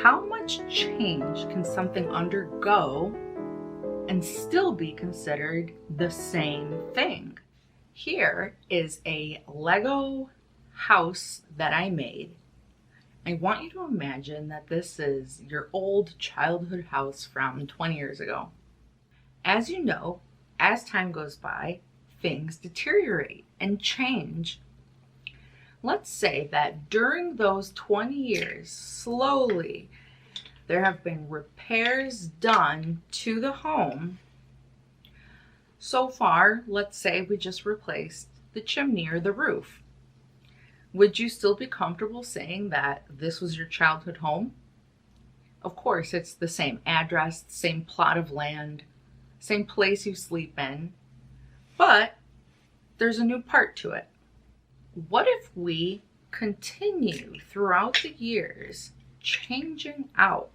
How much change can something undergo and still be considered the same thing? Here is a Lego house that I made. I want you to imagine that this is your old childhood house from 20 years ago. As you know, as time goes by, things deteriorate and change. Let's say that during those 20 years, slowly, there have been repairs done to the home. So far, let's say we just replaced the chimney or the roof. Would you still be comfortable saying that this was your childhood home? Of course, it's the same address, same plot of land, same place you sleep in, but there's a new part to it. What if we continue throughout the years changing out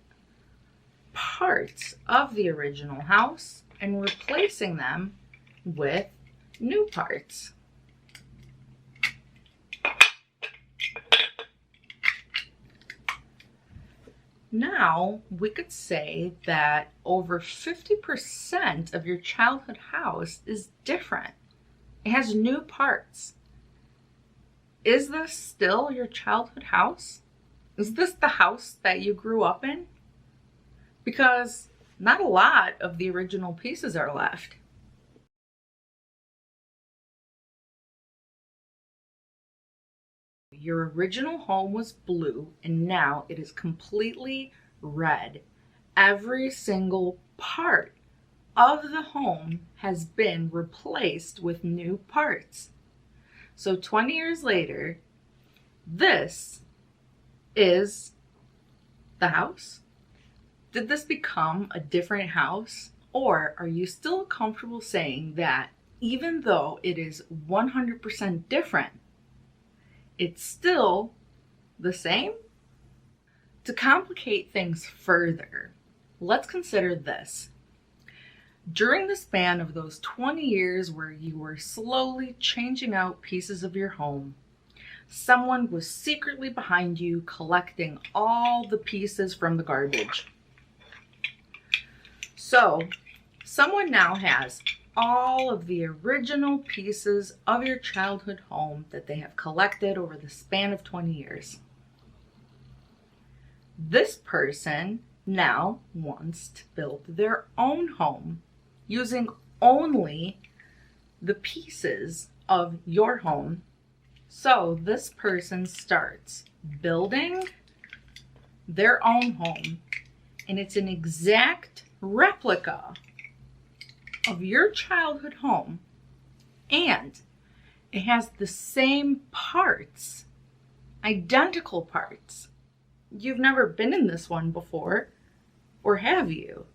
parts of the original house and replacing them with new parts? Now, we could say that over 50% of your childhood house is different. It has new parts. Is this still your childhood house? Is this the house that you grew up in? Because not a lot of the original pieces are left. Your original home was blue and now it is completely red. Every single part of the home has been replaced with new parts. So 20 years later, this is the house. Did this become a different house? Or are you still comfortable saying that even though it is 100% different, it's still the same? To complicate things further, let's consider this. During the span of those 20 years where you were slowly changing out pieces of your home, someone was secretly behind you collecting all the pieces from the garbage. So, someone now has all of the original pieces of your childhood home that they have collected over the span of 20 years. This person now wants to build their own home using only the pieces of your home. So this person starts building their own home, and it's an exact replica of your childhood home, and it has the same parts, identical parts. You've never been in this one before, or have you?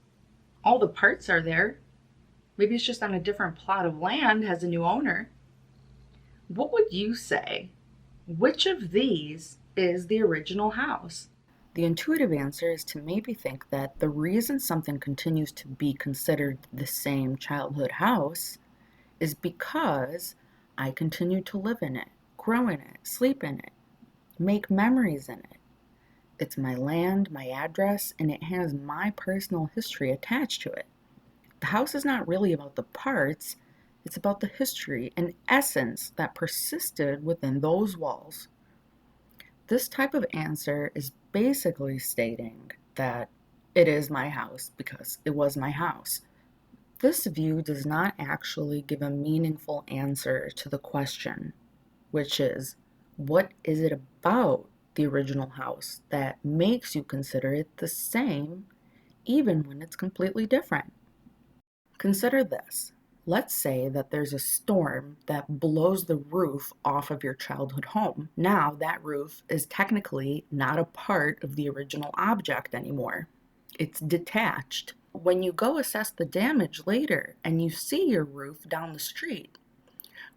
All the parts are there. Maybe it's just on a different plot of land, has a new owner. What would you say? Which of these is the original house? The intuitive answer is to maybe think that the reason something continues to be considered the same childhood house is because I continue to live in it, grow in it, sleep in it, make memories in it. It's my land, my address, and it has my personal history attached to it. The house is not really about the parts, it's about the history and essence that persisted within those walls. This type of answer is basically stating that it is my house because it was my house. This view does not actually give a meaningful answer to the question, which is, what is it about the original house that makes you consider it the same even when it's completely different? Consider this. Let's say that there's a storm that blows the roof off of your childhood home. Now that roof is technically not a part of the original object anymore. It's detached. When you go assess the damage later and you see your roof down the street,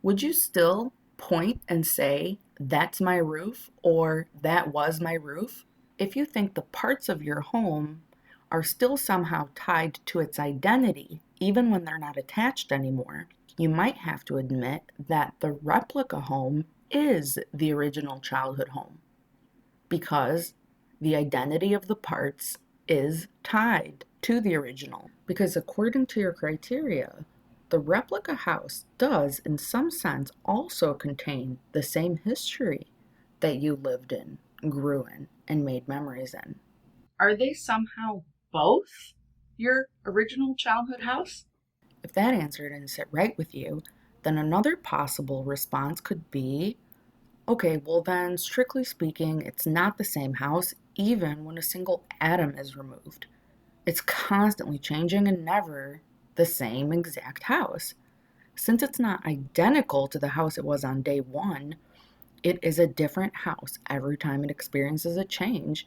would you still point and say, that's my roof, or that was my roof? If you think the parts of your home are still somehow tied to its identity, even when they're not attached anymore, you might have to admit that the replica home is the original childhood home, because The identity of the parts is tied to the original because, according to your criteria, the replica house does, in some sense, also contain the same history that you lived in, grew in, and made memories in. Are they somehow both your original childhood house? If that answer didn't sit right with you, then another possible response could be, okay, well, then, strictly speaking, it's not the same house even when a single atom is removed. It's constantly changing and never the same exact house. Since it's not identical to the house it was on day one, it is a different house every time it experiences a change,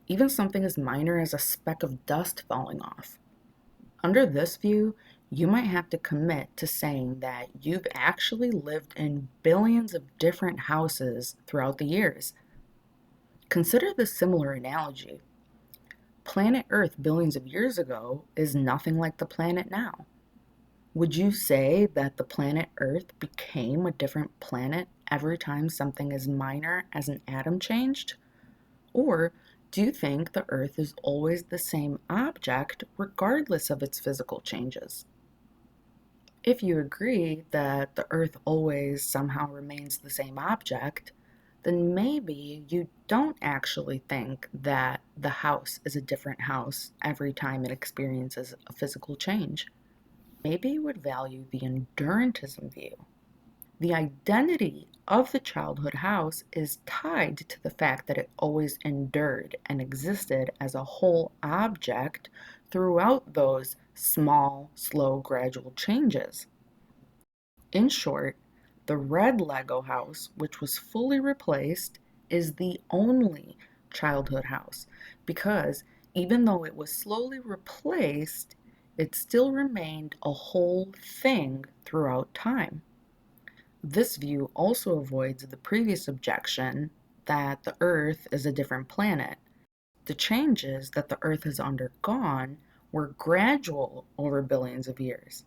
even something as minor as a speck of dust falling off. Under this view, you might have to commit to saying that you've actually lived in billions of different houses throughout the years. Consider this similar analogy. Planet Earth billions of years ago is nothing like the planet now. Would you say that the planet Earth became a different planet every time something as minor as an atom changed? Or do you think the Earth is always the same object regardless of its physical changes? If you agree that the Earth always somehow remains the same object, then maybe you don't actually think that the house is a different house every time it experiences a physical change. Maybe you would value the endurantism view. The identity of the childhood house is tied to the fact that it always endured and existed as a whole object throughout those small, slow, gradual changes. In short, the red Lego house, which was fully replaced, is the only childhood house because even though it was slowly replaced, it still remained a whole thing throughout time. This view also avoids the previous objection that the Earth is a different planet. The changes that the Earth has undergone were gradual over billions of years,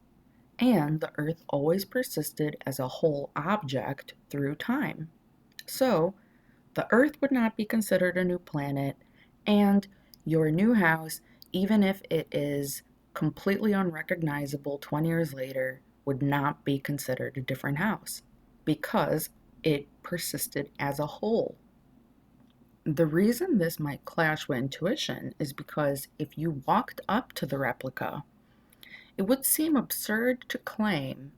and the Earth always persisted as a whole object through time. So, the Earth would not be considered a new planet, and your new house, even if it is completely unrecognizable 20 years later, would not be considered a different house because it persisted as a whole. The reason this might clash with intuition is because if you walked up to the replica, it would seem absurd to claim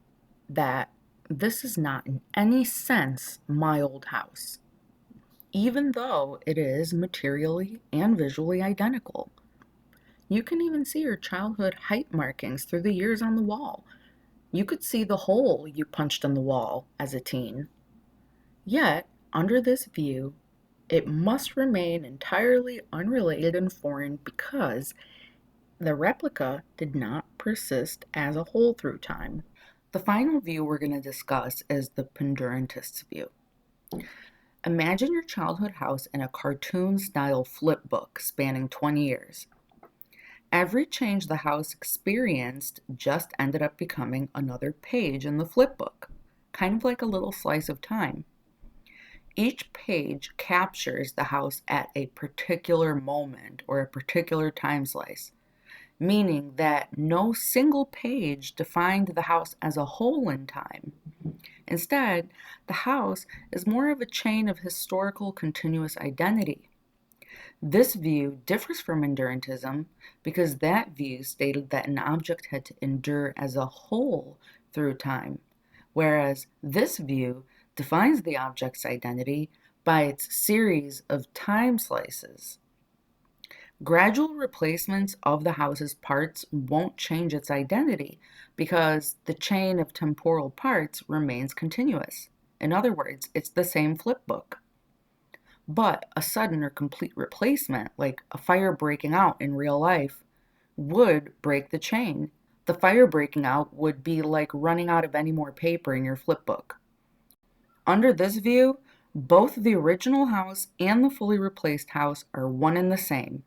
that this is not in any sense my old house, even though it is materially and visually identical. You can even see your childhood height markings through the years on the wall. You could see the hole you punched in the wall as a teen. Yet, under this view, it must remain entirely unrelated and foreign because the replica did not persist as a whole through time. The final view we're going to discuss is the pendurantist's view. Imagine your childhood house in a cartoon-style flip book spanning 20 years. Every change the house experienced just ended up becoming another page in the flip book, kind of like a little slice of time. Each page captures the house at a particular moment or a particular time slice, meaning that no single page defined the house as a whole in time. Instead, the house is more of a chain of historical continuous identity. This view differs from endurantism because that view stated that an object had to endure as a whole through time, whereas this view defines the object's identity by its series of time slices. Gradual replacements of the house's parts won't change its identity because the chain of temporal parts remains continuous. In other words, it's the same flip book. But a sudden or complete replacement, like a fire breaking out in real life, would break the chain. The fire breaking out would be like running out of any more paper in your flip book. Under this view, both the original house and the fully replaced house are one and the same.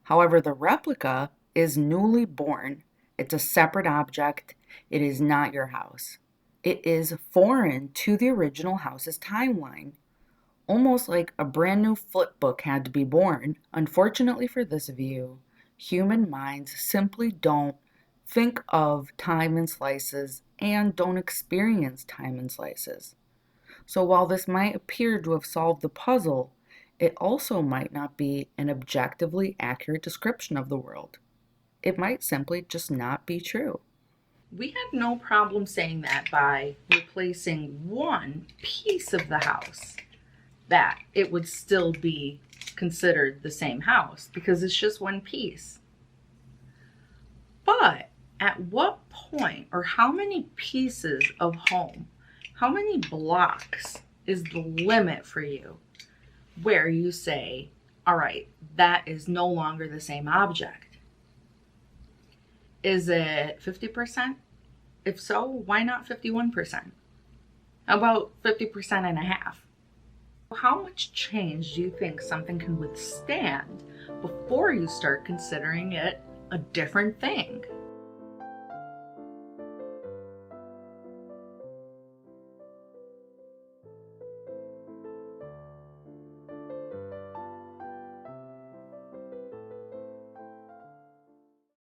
However, the replica is newly born. It's a separate object. It is not your house. It is foreign to the original house's timeline. Almost like a brand new flip book had to be born. Unfortunately for this view, human minds simply don't think of time in slices and don't experience time in slices. So while this might appear to have solved the puzzle, it also might not be an objectively accurate description of the world. It might simply just not be true. We had no problem saying that by replacing one piece of the house, that it would still be considered the same house because it's just one piece. But at what point, or how many pieces of home, how many blocks is the limit for you where you say, all right, that is no longer the same object? Is it 50%? If so, why not 51%? How about 50% and a half? How much change do you think something can withstand before you start considering it a different thing?